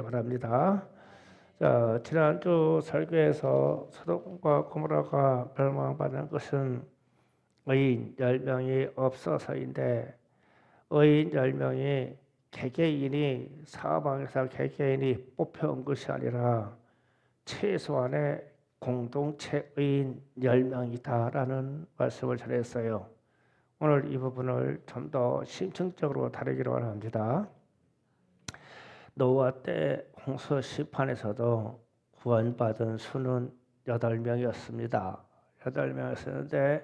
바랍니다. 자, 지난주 설교에서 소돔과 고모라가 멸망받은 것은 의인 10명이 없어서인데, 의인 10명이 개개인이 사방에서 개개인이 뽑혀온 것이 아니라 최소한의 공동체 의인 10명이다라는 말씀을 전했어요. 오늘 이 부분을 좀 더 심층적으로 다루기로 합니다. 노아 때 홍수 심판에서도 구원받은 수는 8명이었습니다. 8명이었는데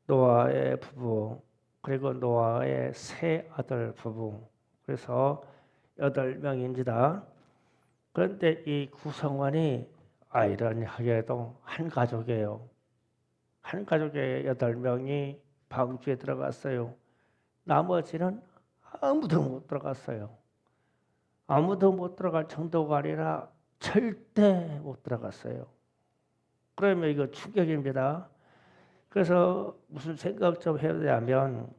노아의 부부 그리고 노아의 세 아들 부부, 그래서 8명입니다. 그런데 이 구성원이 아이러니하게도 한 가족이에요. 한 가족의 8명이 방주에 들어갔어요. 나머지는 아무도 못 들어갔어요. 아무도 못 들어갈 정도가 아니라 절대 못 들어갔어요. 그러면 이거 충격입니다. 그래서 무슨 생각 좀 해야 되냐면,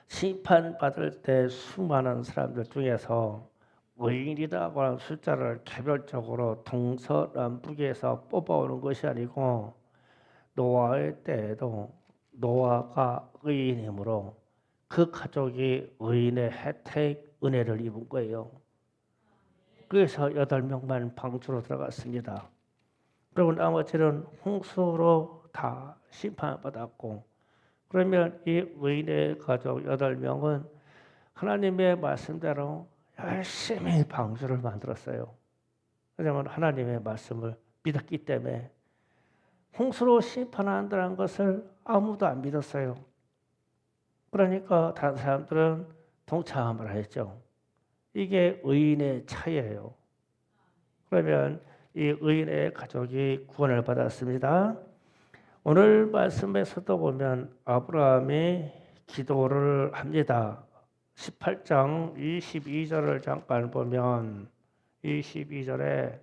심판받을 때 수많은 사람들 중에서 의인이라고 하는 숫자를 개별적으로 동서남북에서 뽑아오는 것이 아니고, 노아의 때에도 노아가 의인이므로 그 가족이 의인의 혜택, 은혜를 입은 거예요. 그래서 8명만 방주로 들어갔습니다. 그리고 나머지는 홍수로 다 심판받았고, 그러면 이 의인의 가족 8명은 하나님의 말씀대로 열심히 방주를 만들었어요. 왜냐하면 하나님의 말씀을 믿었기 때문에. 홍수로 심판한다는 것을 아무도 안 믿었어요. 그러니까 다른 사람들은 동참을 했죠. 이게 의인의 차이예요. 그러면 이 의인의 가족이 구원을 받았습니다. 오늘 말씀에서도 보면 아브라함이 기도를 합니다. 18장 22절을 잠깐 보면 22절에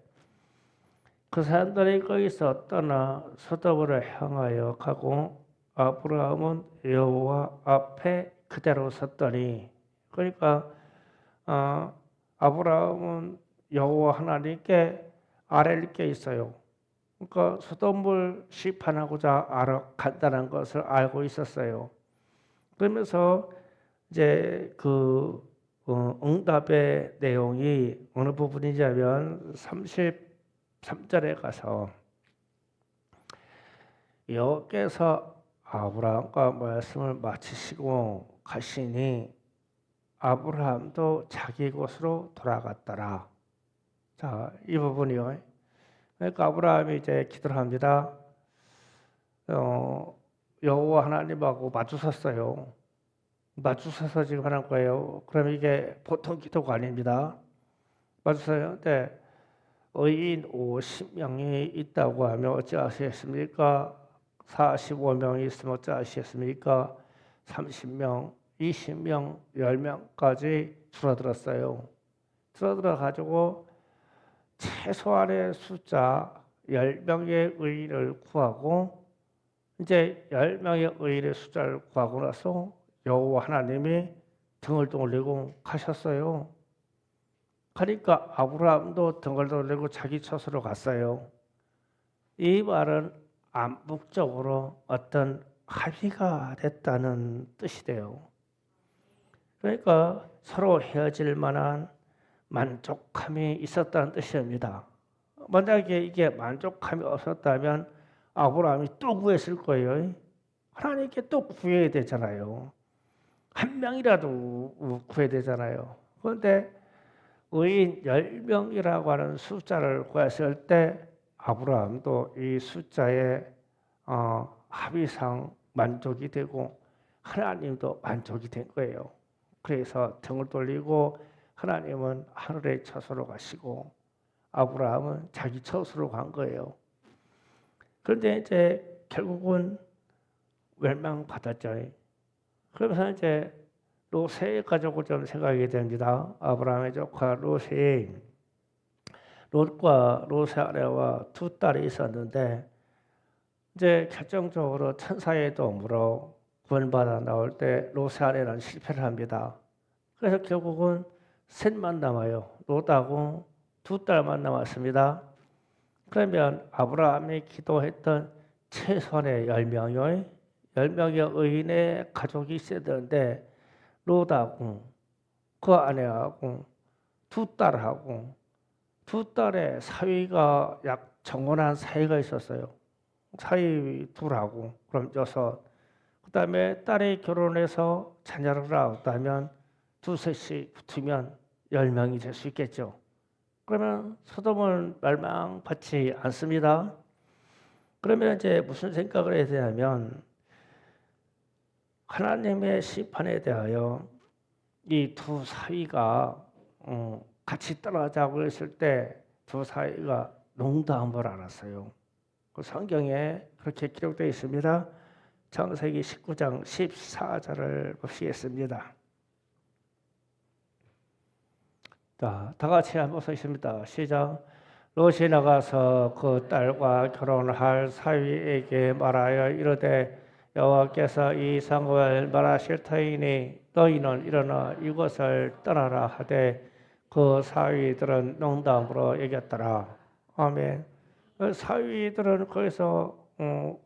그 사람들이 거기서 떠나 소돔으로 향하여 가고 아브라함은 여호와 앞에 그대로 섰더니, 그러니까 아브라함은 여호와 하나님께 아래를 껴 있어요. 그러니까 소돔을 심판하고자 간다는 것을 알고 있었어요. 그러면서 이제 그 응답의 내용이 어느 부분이냐면 33절에 가서 여호와께서 아브라함과 말씀을 마치시고 가시니 아브라함도 자기 곳으로 돌아갔더라. 자, 이 부분이요. 그러니까 아브라함이 이제 기도를 합니다. 여호와 하나님하고 마주섰어요. 마주서서 지금 하는 거예요. 그럼 이게 보통 기도가 아닙니다. 마주서요. 근데 의인 50명이 있다고 하면 어찌하시겠습니까? 45명이 있으면 어찌하시겠습니까? 30명, 20명, 10명까지 줄어들었어요. 줄어들어가지고 최소한의 숫자 10명의 의인을 구하고, 이제 10명의 의인의 숫자를 구하고 나서 여호와 하나님이 등을 돌리고 가셨어요. 그러니까 아브라함도 등을 돌리고 자기 처소로 갔어요. 이 말은 암묵적으로 어떤 합의가 됐다는 뜻이 돼요. 그러니까 서로 헤어질 만한 만족함이 있었다는 뜻입니다. 만약에 이게 만족함이 없었다면 아브라함이 또 구했을 거예요. 하나님께 또 구해야 되잖아요. 한 명이라도 구해야 되잖아요. 그런데 의인 10명이라고 하는 숫자를 구했을 때 아브라함도 이 숫자에 합의상 만족이 되고 하나님도 만족이 된 거예요. 그래서 등을 돌리고 하나님은 하늘의 처소로 가시고 아브라함은 자기 처소로 간 거예요. 그런데 이제 결국은 멸망받았죠. 그러면서 이제 롯의 가족을 좀 생각하게 됩니다. 아브라함의 조카 롯이, 롯과 롯의 아내와 두 딸이 있었는데, 이제 결정적으로 천사의 도움으로 구원받아 나올 때 롯의 아내는 실패를 합니다. 그래서 결국은 셋만 남아요. 롯하고 2딸만 남았습니다. 그러면 아브라함이 기도했던 최소한의 10명의 10명의 의인의 가족이 있어야 되는데 롯하고 그 아내하고 2딸하고 2딸의 사위가 약 정혼한 사위가 있었어요. 사위 둘하고 그럼 6. 그 다음에 딸이 결혼해서 자녀를 낳았다면 2셋씩 붙으면 10명이 될 수 있겠죠. 그러면 소돔은 멸망받지 않습니다. 그러면 이제 무슨 생각을 해야 되냐면 하나님의 심판에 대하여 이 두 사위가 같이 떠나자고 했을 때 두 사위가 농담을 알았어요. 그 성경에 그렇게 기록되어 있습니다. 창세기 19장 14절을 보시겠습니다. 자, 다 같이 한번 보겠습니다. 시작. 롯이 나가서 그 딸과 결혼할 사위에게 말하여 이르되 여호와께서 이 상을 말하실 터이니 너희는 일어나 이곳을 떠나라 하되 그 사위들은 농담으로 여겼더라. 아멘. 사위들은 거기서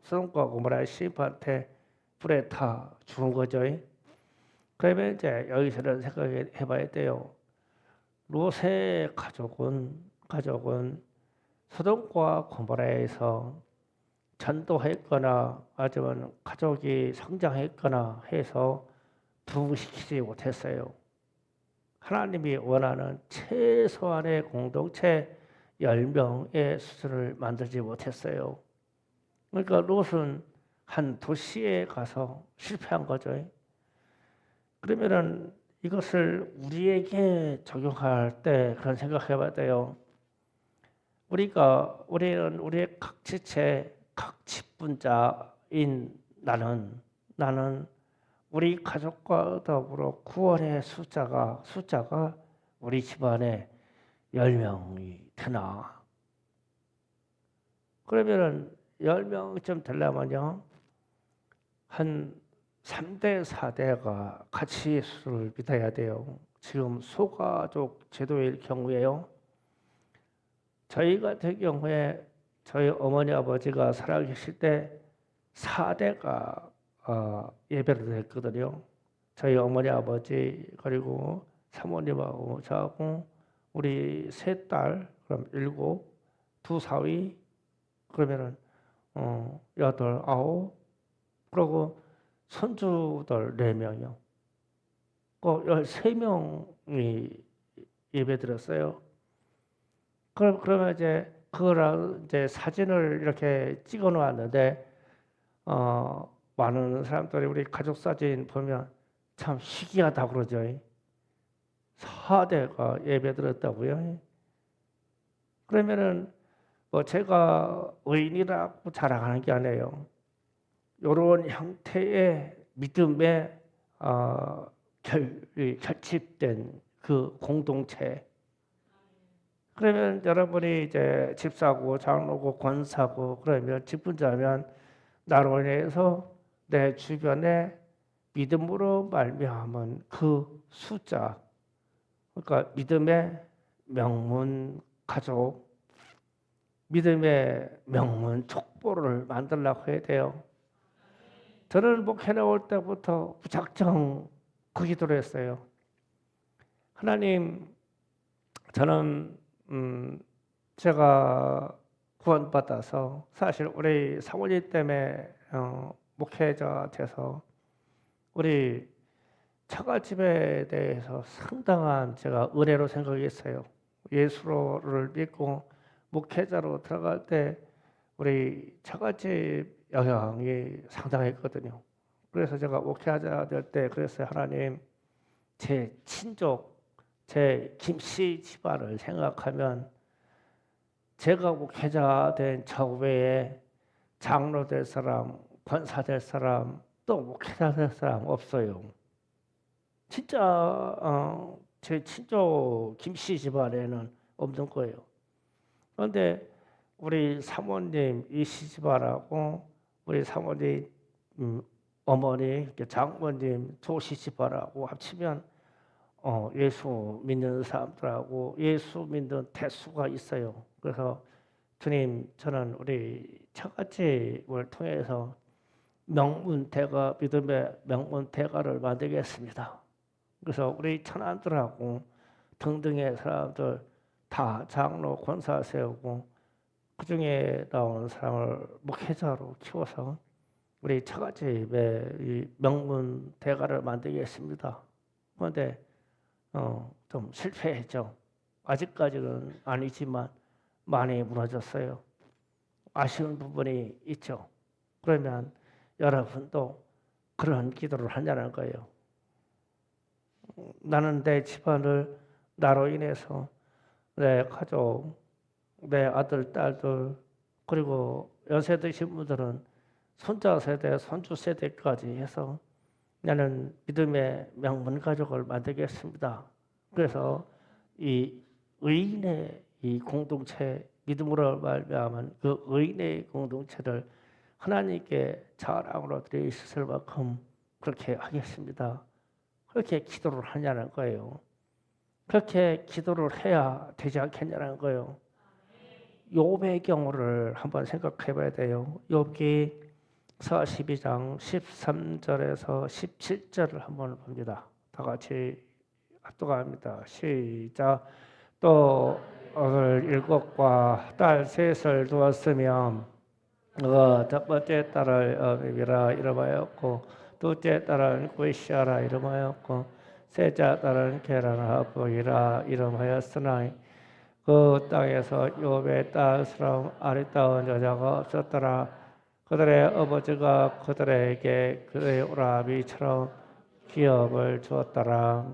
소돔과 고모라의 심판한테 불에 타 죽은 거죠. 그러면 이제 여기서는 생각해 봐야 돼요. 롯의 가족은 소돔과 고모라에서 전도했거나 아니면 가족이 성장했거나 해서 부흥시키지 못했어요. 하나님이 원하는 최소한의 공동체 10명의 수준을 만들지 못했어요. 그러니까 롯은 한 도시에 가서 실패한 거죠. 그러면은 이것을 우리에게 적용할 때 그런 생각해 봐야 돼요. 우리는 우리의 각 지체, 각 직분자인 나는 우리 가족과 더불어 구원의 숫자가 우리 집안에 10명이 되나? 그러면은 10명쯤 되려면요 한 3대 4대가 같이 예수를 믿어야 돼요. 지금 소가족 제도일 경우에요. 저희 같은 경우에 저희 어머니 아버지가 살아계실 때 4대가 예배를 했거든요. 저희 어머니 아버지 그리고 사모님하고 저하고 우리 3딸 그럼 7, 2 사위 그러면은 8, 9 그리고 손주들 4명이요. 그 13명이 예배 드렸어요. 그러면 이제 그거랑 이제 사진을 이렇게 찍어 놓았는데 많은 사람들이 우리 가족 사진 보면 참 희귀하다고 그러죠. 4대가 예배 드렸다고요. 그러면은 뭐 제가 의인이라고 자랑하는 게 아니에요. 이런 형태의 믿음에 결집된 그 공동체. 그러면 여러분이 이제 집사고 장로고 권사고 그러면 직분자면 나로 인해서 내 주변에 믿음으로 말미암은 그 숫자, 그러니까 믿음의 명문 가족, 믿음의 명문 족보를 만들려고 해야 돼요. 저는 목회 나올 때부터 무작정 그 기도를 했어요. 하나님, 저는 제가 구원받아서 사실 우리 사모님 때문에 목회자 돼서 우리 처갓집에 대해서 상당한 제가 은혜로 생각했어요. 예수를 믿고 목회자로 들어갈 때 우리 처갓집 영향이 상당했거든요. 그래서 제가 목회자 될 때 그랬어요. 하나님, 제 친족, 제 김씨 집안을 생각하면 제가 목회자 된 저 외에 장로 될 사람, 권사 될 사람, 또 목회자 될 사람 없어요. 진짜 제 친족 김씨 집안에는 없는 거예요. 그런데 우리 사모님 이씨 집안하고 우리 사모님 어머니 장모님 조씨 집안하고 합치면 예수 믿는 사람들하고 예수 믿는 대수가 있어요. 그래서 주님, 저는 우리 처갓집을 통해서 명문대가, 믿음의 명문대가를 만들겠습니다. 그래서 우리 천안들하고 등등의 사람들 다 장로 권사 세우고 그 중에 나오는 사람을 목회자로 키워서 우리 처갓집의 이 명문대가를 만들겠습니다. 그런데 좀 실패했죠. 아직까지는 아니지만 많이 무너졌어요. 아쉬운 부분이 있죠. 그러면 여러분도 그런 기도를 하냐는 거예요. 나는 내 집안을 나로 인해서 내 가족, 내 아들, 딸들, 그리고 연세 드신 분들은 손자 세대, 손주 세대까지 해서 나는 믿음의 명문 가족을 만들겠습니다. 그래서 이 의인의 이 공동체, 믿음으로 말미암은 그 의인의 공동체를 하나님께 자랑으로 드릴 수 있을 만큼 그렇게 하겠습니다. 그렇게 기도를 하냐는 거예요. 그렇게 기도를 해야 되지 않겠냐는 거예요. 욥의 경우를 한번 생각해 봐야 돼요. 욥기 42장 13절에서 17절을 한번 봅니다. 다 같이 합독합니다. 시작. 또 아들 7과 딸 3을 두었으며 첫 번째 딸을 미라 이름하였고 둘째 딸은 구시아라 이름하였고 셋째 딸은 게라나보이라 이름하였으나 그 땅에서 욥의 딸처럼 아리따운 여자가 없었더라. 그들의 아버지가 그들에게 그의 오라비처럼 기업을 주었더라.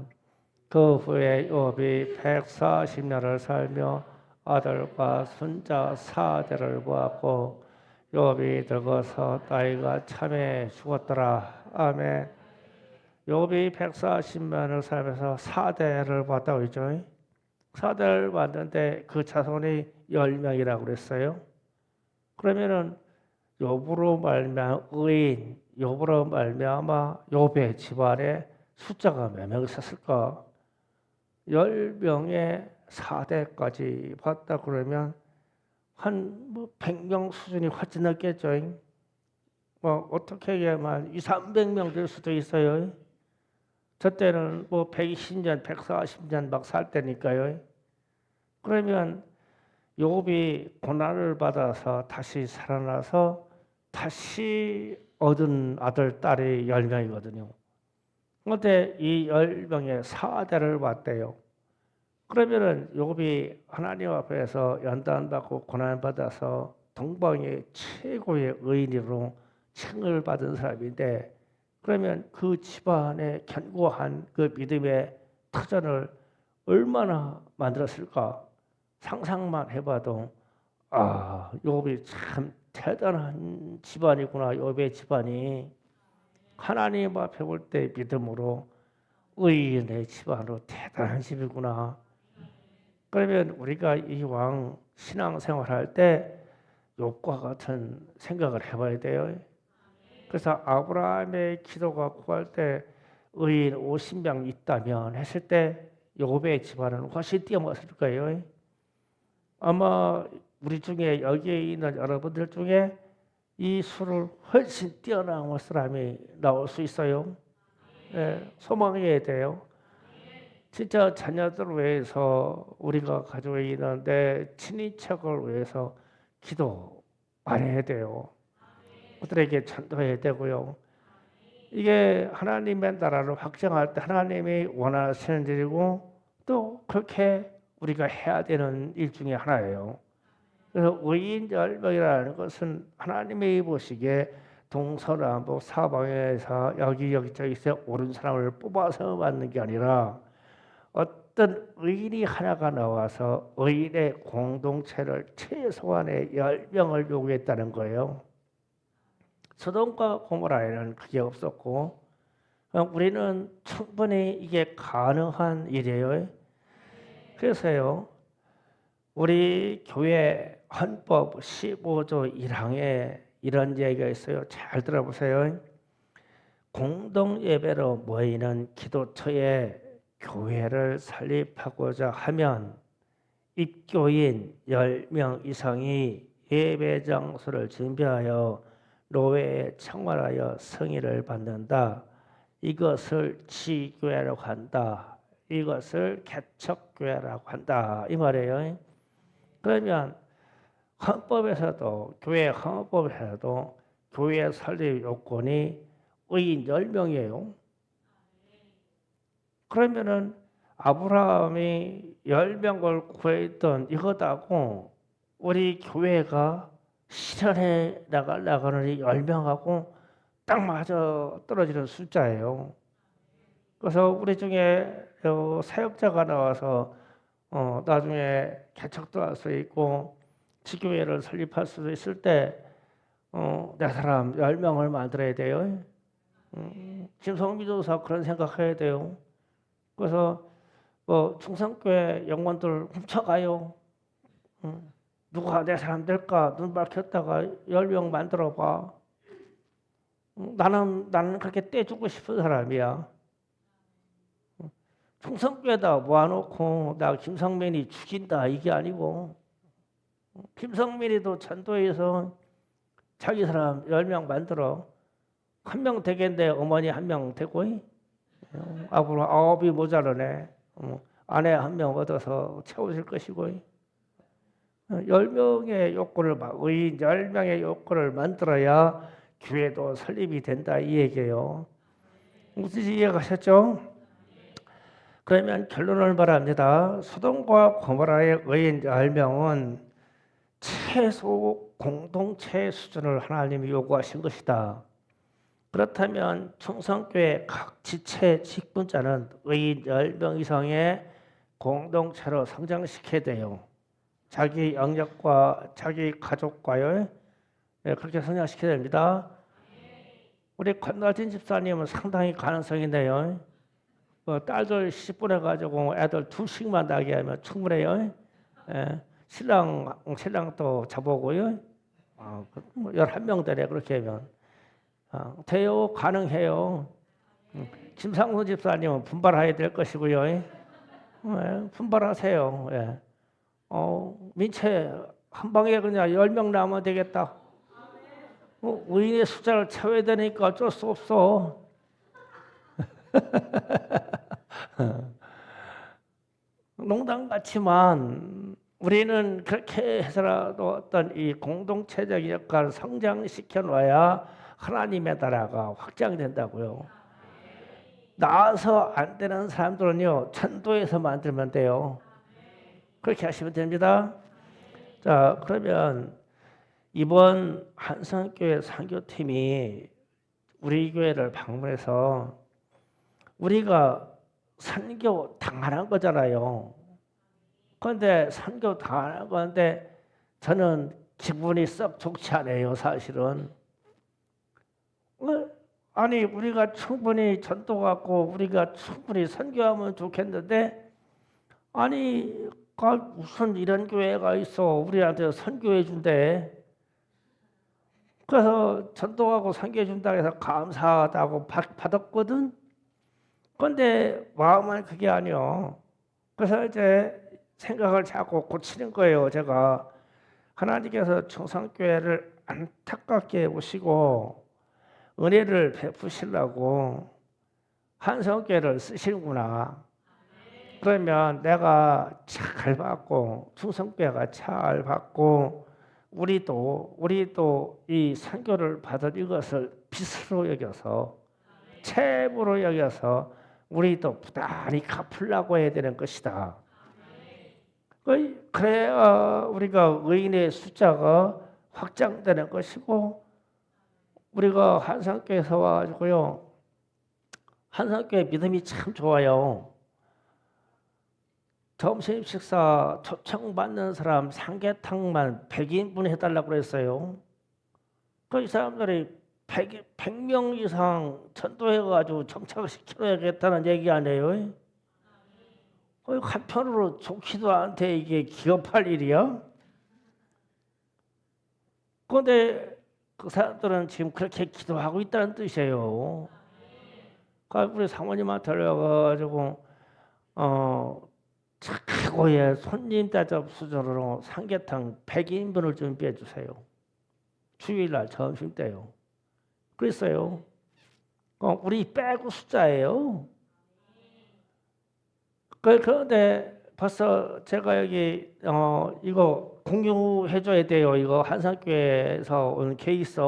그 후에 욥이 140년을 살며 아들과 손자 4대를 보았고 욥이 늙어서 나이가 참에 죽었더라. 아멘. 욥이 140년을 살면서 4대를 봤다고 했죠. 4대를 봤는데 그 자손이 10명이라고 그랬어요. 그러면은 욥으로 말미암아 의인, 욥으로 말미암아 욥의 집안에 숫자가 몇 명 있었을까? 10명의 4대까지 봤다 그러면 한 100명 수준이 훨씬 넘겠죠. 어떻게 얘기하면 200~300명 될 수도 있어요. 저 때는 120년, 140년 막 살 때니까요. 그러면 욥이 고난을 받아서 다시 살아나서 다시 얻은 아들, 딸이 10명이거든요. 그런데 이 10명의 4대를 봤대요. 그러면은 욥이 하나님 앞에서 연단받고 고난받아서 동방의 최고의 의인으로 칭을 받은 사람인데 그러면 그 집안의 견고한 그 믿음의 터전을 얼마나 만들었을까? 상상만 해봐도 욥이 참 대단한 집안이구나. 욥의 집안이 하나님 앞에 볼 때 믿음으로 의인의 집안으로 대단한 집이구나. 그러면 우리가 이왕 신앙생활할 때 욥과 같은 생각을 해봐야 돼요. 그래서 아브라함의 기도가 구할 때 의인 50명 있다면 했을 때 욥의 집안은 훨씬 뛰어넘었을 거예요. 아마 우리 중에 여기에 있는 여러분들 중에 이 수를 훨씬 뛰어넘은 사람이 나올 수 있어요. 네, 소망해야 돼요. 진짜 자녀들을 위해서 우리가 가지고 있는 내 친인척을 위해서 기도 많이 해야 돼요. 그들에게 전도해야 되고요. 이게 하나님의 나라를 확장할 때 하나님이 원하시는 일이고 또 그렇게 우리가 해야 되는 일 중에 하나예요. 그래서 의인 10명이라는 것은 하나님이 보시기에 동서남북 사방에서 여기저기서 옳은 사람을 뽑아서 받는 게 아니라 어떤 의인이 하나가 나와서 의인의 공동체를 최소한의 10명을 요구했다는 거예요. 소돔과 고모라에는 그게 없었고 우리는 충분히 이게 가능한 일이에요. 그래서요. 우리 교회 헌법 15조 1항에 이런 얘기가 있어요. 잘 들어보세요. 공동 예배로 모이는 기도처에 교회를 설립하고자 하면 입교인 10명 이상이 예배 장소를 준비하여 노회에 청원하여 승인을 받는다. 이것을 지교회라고 한다. 이것을 개척교회라고 한다. 이 말이에요. 그러면 헌법에서도 교회 헌법에서도 교회 설립 요건이 의인 10명이에요. 그러면은 아브라함이 10명을 구했던 이것하고 우리 교회가 실현해 나가는 이 10명하고 딱 맞아 떨어지는 숫자예요. 그래서 우리 중에 사역자가 나와서 나중에 개척도 할 수 있고 지교회를 설립할 수도 있을 때 내 사람 10명을 만들어야 돼요. 김성미도사 그런 생각해야 돼요. 그래서 충성교회 영혼들 훔쳐가요. 누가 내 사람 될까? 눈 밝혔다가 10명 만들어 봐. 나는 그렇게 떼주고 싶은 사람이야. 충성교회다 모아놓고 나 김성민이 죽인다 이게 아니고 김성민이도 전도에서 자기 사람 10명 만들어 1명 되겠는데 어머니 1명 되고 앞으로 9이 모자라네. 아내 1명 얻어서 채워질 것이고 10명의 요건을 의인 10명의 요건을 만들어야 교회도 설립이 된다 이 얘기예요. 무슨 이해가셨죠? 그러면 결론을 말합니다. 소돔과 고모라의 의인 10명은 최소 공동체 수준을 하나님이 요구하신 것이다. 그렇다면 충성교회 각 지체 직분자는 의인 10명 이상의 공동체로 성장시켜야 돼요. 자기 영역과 자기 가족과요. 그렇게 성장시켜야 됩니다. 우리 권나진 집사님은 상당히 가능성이 있네요. 딸들 시집보내가지고 애들 2씩만 나게 하면 충분해요. 신랑도 잡아오고요. 11명 되네 그렇게 하면. 돼요. 가능해요. 김상수 집사님은 분발해야 될 것이고요. 분발하세요. 민채 한 방에 그냥 10명 나오면 되겠다. 의인의 숫자를 채워야 되니까 어쩔 수 없어. 농담 같지만 우리는 그렇게 해서라도 어떤 이 공동체적 역할을 성장시켜 놔야 하나님의 나라가 확장된다고요. 나와서 안 되는 사람들은요 전도에서 만들면 돼요. 그렇게 하시면 됩니다. 자, 그러면 이번 한성교회 선교팀이 우리 교회를 방문해서 우리가 선교 당하는 거잖아요. 그런데 선교 당하는 건데 저는 기분이 썩 좋지 않아요, 사실은. 아니 우리가 충분히 전도 갖고 우리가 충분히 선교하면 좋겠는데 아니 무슨 이런 교회가 있어 우리한테 선교해 준대. 그래서 전도하고 선교해 준다고 해서 감사하다고 받았거든. 그런데 마음은 그게 아니요. 그래서 이제 생각을 자꾸 고치는 거예요. 제가 하나님께서 충성교회를 안타깝게 오시고 은혜를 베푸시려고 한성교회를 쓰시는구나. 그러면 내가 잘 받고 충성교회가 잘 받고 우리도 이 선교를 받은 이것을 빚으로 여겨서 채무로 여겨서 우리도 부단히 갚으려고 해야 되는 것이다. 그래야 우리가 의인의 숫자가 확장되는 것이고 우리가 한성교회에서 와가지고요. 한성교회 믿음이 참 좋아요. 점심 식사 초청받는 사람 삼계탕만 100인분 해달라고 그랬어요. 이 사람들이 100명 이상 전도해가지고 정착시켜야겠다는 얘기 아니에요. 한편으로 좋지도 않대. 이게 기업할 일이야. 그런데 그 사람들은 지금 그렇게 기도하고 있다는 뜻이에요. 우리 사모님한테 들려가지고 최고의 손님 대접 수준으로 삼계탕 100인분을 준비해 주세요. 주일날 점심 때요. 그랬어요. 우리 빼고 숫자예요. 그런데 벌써 제가 여기 이거 공유해줘야 돼요. 이거 한산교회에서 온 케이스.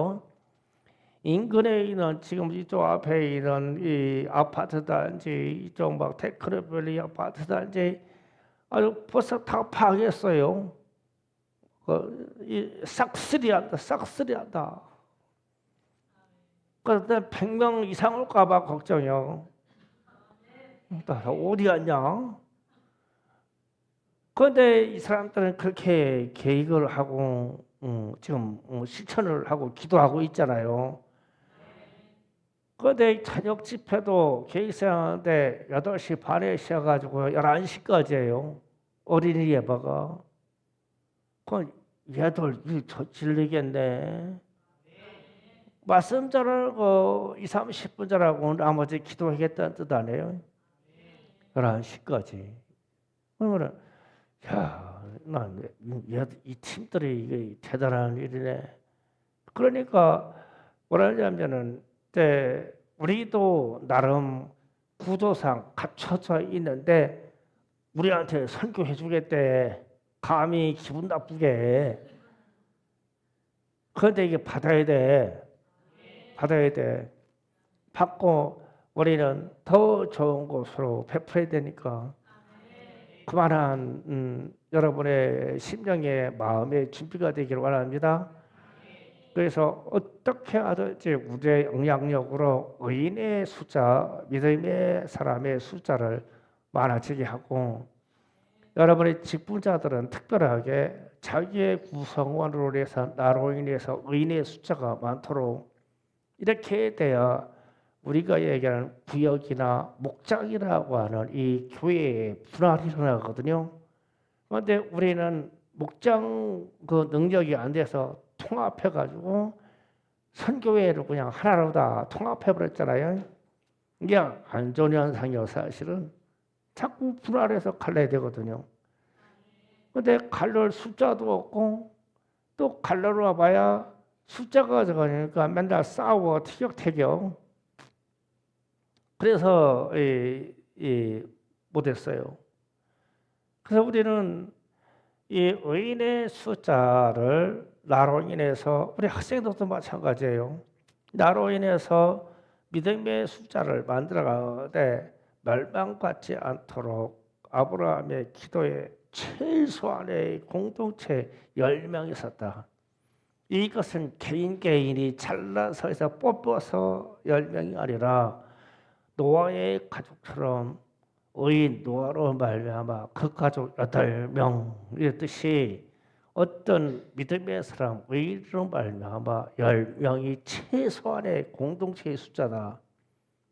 인근에 있는 지금 이쪽 앞에 있는 이 아파트 단지, 이쪽 막 테크노밸리 아파트 단지 아주 벌써 다 파괴했어요. 싹쓸이한다, 싹쓸이한다. 그런데 100명 이상 올까봐 걱정이요. 어디 갔냐? 그런데 이 사람들은 그렇게 계획을 하고 지금 실천을 하고 기도하고 있잖아요. 그런데 저녁 집회도 계획세하는데 8시 반에 시작해가지고 11시까지예요. 어린이 예배가. 그럼 얘들 일 저질리겠네. 말씀 전하고 20-30분 전하고 나머지 기도하겠다는 뜻 아니에요? 11시까지. 그러면 야, 이 팀들이 이게 대단한 일이네. 그러니까 뭐라냐면은 우리도 나름 구조상 갖춰져 있는데 우리한테 선교해 주겠대. 감히 기분 나쁘게. 그런데 이게 받아야 돼. 받아야 돼. 받고 우리는 더 좋은 곳으로 베풀어야 되니까 그만한 여러분의 심령의 마음의 준비가 되기를 바랍니다. 그래서 어떻게 하든지 우리의 영향력으로 의인의 숫자, 믿음의 사람의 숫자를 많아지게 하고 여러분의 직분자들은 특별하게 자기의 구성원으로 인해서 나로 인해서 의인의 숫자가 많도록 이렇게 돼야 우리가 얘기하는 구역이나 목장이라고 하는 이 교회의 분할이 일어나거든요. 그런데 우리는 목장 그 능력이 안 돼서 통합해가지고 선교회를 그냥 하나로 다 통합해버렸잖아요. 이게 안 좋은 현상이요. 사실은 자꾸 분할해서 갈라야 되거든요. 그런데 갈릴 숫자도 없고 또 갈라로 와봐야 숫자가 적으니까 맨날 싸워 티격태격. 그래서 못했어요. 그래서 우리는 이 의인의 숫자를 나로 인해서 우리 학생들도 마찬가지예요. 나로 인해서 믿음의 숫자를 만들어가되 멸망받지 않도록 아브라함의 기도에 최소한의 공동체 10명이 있었다. 이것은 개인이 잘라서 해서 뽑아서 10명이 아니라 노아의 가족처럼 의인 노아로 말미암아 그 가족 8명 이랬듯이 어떤 믿음의 사람 의인으로 말미암아 10명이 최소한의 공동체의 숫자다.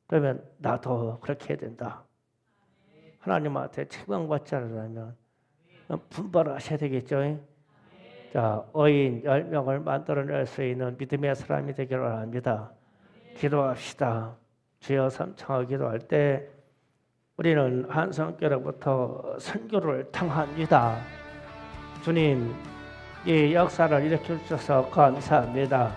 그러면 나도 그렇게 해야 된다. 하나님한테 책망받지 않으려면 분발하셔야 되겠죠. 자, 의인 10명을 만들어낼 수 있는 믿음의 사람이 되기를 바랍니다. 기도합시다. 주여 삼창을 기도할 때 우리는 한성교로부터 선교를 탕합니다. 주님, 이 역사를 일으켜 주셔서 감사합니다.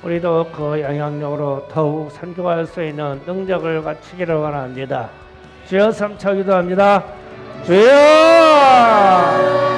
우리도 그 영향력으로 더욱 선교할 수 있는 능력을 갖추기를 원합니다. 주여 삼창 기도합니다. 주여!